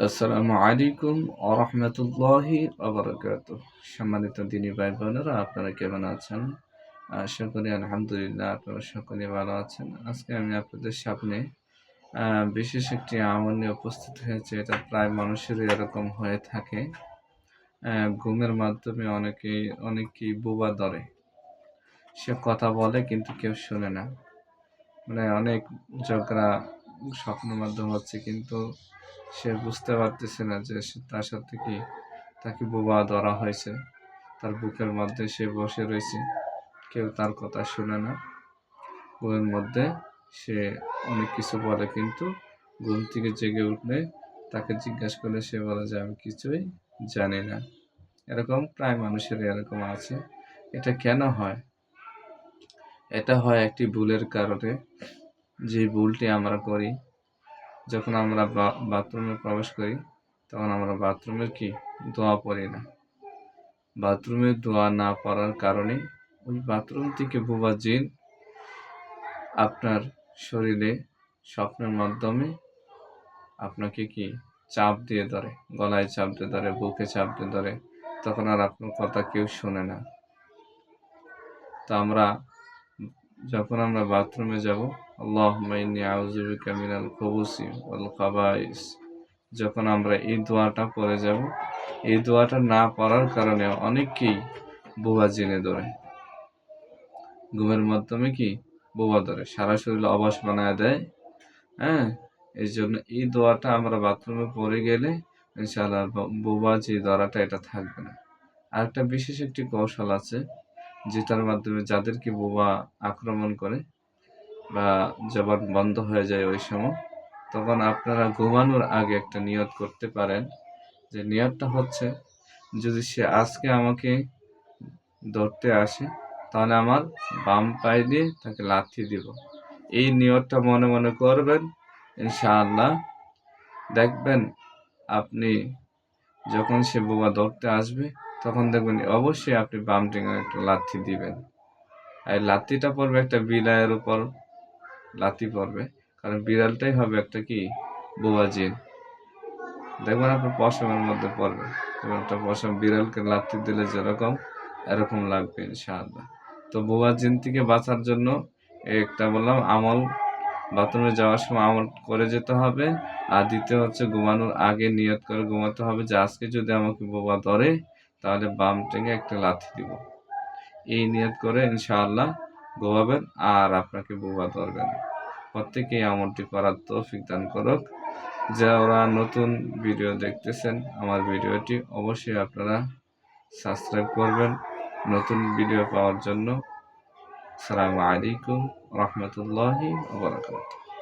আসসালামু আলাইকুম ওয়া রাহমাতুল্লাহি ওয়া বারাকাতুহু। সম্মানিত দিনী ভাই বোনেরা, আপনারা কেমন আছেন? আশা করি আলহামদুলিল্লাহ আপনারা সকলে ভালো আছেন। আজকে আমি আপনাদের সামনে বিশেষ একটি আমল নিয়ে উপস্থিত হয়েছি। এটা প্রায় মানুষেরই এরকম হয়ে থাকে। ঘুমের মাধ্যমে অনেকেই বোবা ধরে। সে কথা বলে কিন্তু কেউ শোনে না। মানে অনেক ঝগড়া স্বপ্নের মাধ্যমে হচ্ছে, কিন্তু সে বুঝতে পারতেছে না যে তার সাথে তাকে বোবা ধরা হয়েছে। তার বুকের মধ্যে সে বসে রয়েছে, কেউ তার কথা শুনে না। ঘুমের মধ্যে সে অনেক কিছু বলে, কিন্তু ঘুম থেকে জেগে উঠলে তাকে জিজ্ঞাসা করলে সে বলে যে আমি কিছুই জানি না। এরকম প্রায় মানুষের এরকম আছে। এটা কেন হয়? এটা হয় একটি ভুলের কারণে। যে ভুলটি আমরা করি, যখন আমরা বাথরুমে প্রবেশ করি, তখন আমরা বাথরুমের দোয়া পড়ি না। বাথরুমে দোয়া না পড়ার কারণে ওই বাথরুম থেকে বোবা জিন আপনার শরীরে স্বপ্নের মাধ্যমে আপনাকে চাপ দিয়ে ধরে, গলায় চাপ দিয়ে ধরে, বুকে চাপ দিয়ে ধরে। তখন আর আপনার কথা কেউ শোনে না। তো যখন আমরা বাথরুমে যাব, আল্লাহুম্মা ইন্নী আউযু বিকা মিনাল খুবুসি ওয়াল খাবাইস, যখন আমরা এই দোয়াটা পড়ে যাব, এই দোয়াটা না পড়ার কারণে অনেককেই বোবা জেনে ধরে। ঘুমের মাধ্যমে বোবা ধরে, সারা শরীর অবশ বানায় দেয়। হ্যাঁ, এই জন্য এই দোয়াটা আমরা বাথরুমে পড়ে গেলে ইনশাআল্লাহ বোবা যে ধরাটা এটা থাকবে না। আরেকটা বিশেষ একটি কৌশল আছে, যেটার মাধ্যমে যাদেরকে বোবা আক্রমণ করে বা জবান বন্ধ হয়ে যায় ওই সময়, তখন আপনারা ঘুমানোর আগে একটা নিয়ত করতে পারেন। যে নিয়তটা হচ্ছে, যদি সে আজকে আমাকে ধরতে আসে, তাহলে আমার বাম পায়ে দিয়ে তাকে লাথি দিব। এই নিয়তটা মনে মনে করবেন, ইনশাআল্লাহ দেখবেন আপনি যখন সে বোবা ধরতে আসবে, তখন দেখবেন অবশ্যই আপনি বাম ঠ্যাঙে একটা লাথি দিবেন। আর লাথিটা পড়বে একটা বিড়ালের উপর লাথি পড়বে, কারণ বিড়ালটাই হবে একটা বোবা জিন। দেখবেন আপনার পশমের মধ্যে পড়বে, এবং একটা পশম বিড়ালকে লাথি দিলে যেরকম, এরকম লাগবে ইনশাআল্লাহ। তো বোবা জিন থেকে বাঁচার জন্য একটা বললাম আমল, বাথরুমে যাওয়ার সময় আমল করে যেতে হবে। আর দ্বিতীয় হচ্ছে, ঘুমানোর আগে নিয়ত করে ঘুমাতে হবে যে আজকে যদি আমাকে বোবা ধরে, তাহলে বাম ঠ্যাঙে একটা লাথি দিব। এই নিয়ত করে ইনশাআল্লাহ ঘুমাবেন, আর আপনাকে বোবা ধরবে না। প্রত্যেকেই আমলটি করার তৌফিক দান করুক। যারা নতুন ভিডিও দেখতেছেন, আমার ভিডিওটি অবশ্যই আপনারা সাবস্ক্রাইব করবেন নতুন ভিডিও পাওয়ার জন্য। আসসালামু আলাইকুম ওয়া রাহমাতুল্লাহি ওয়া বারাকাতুহু।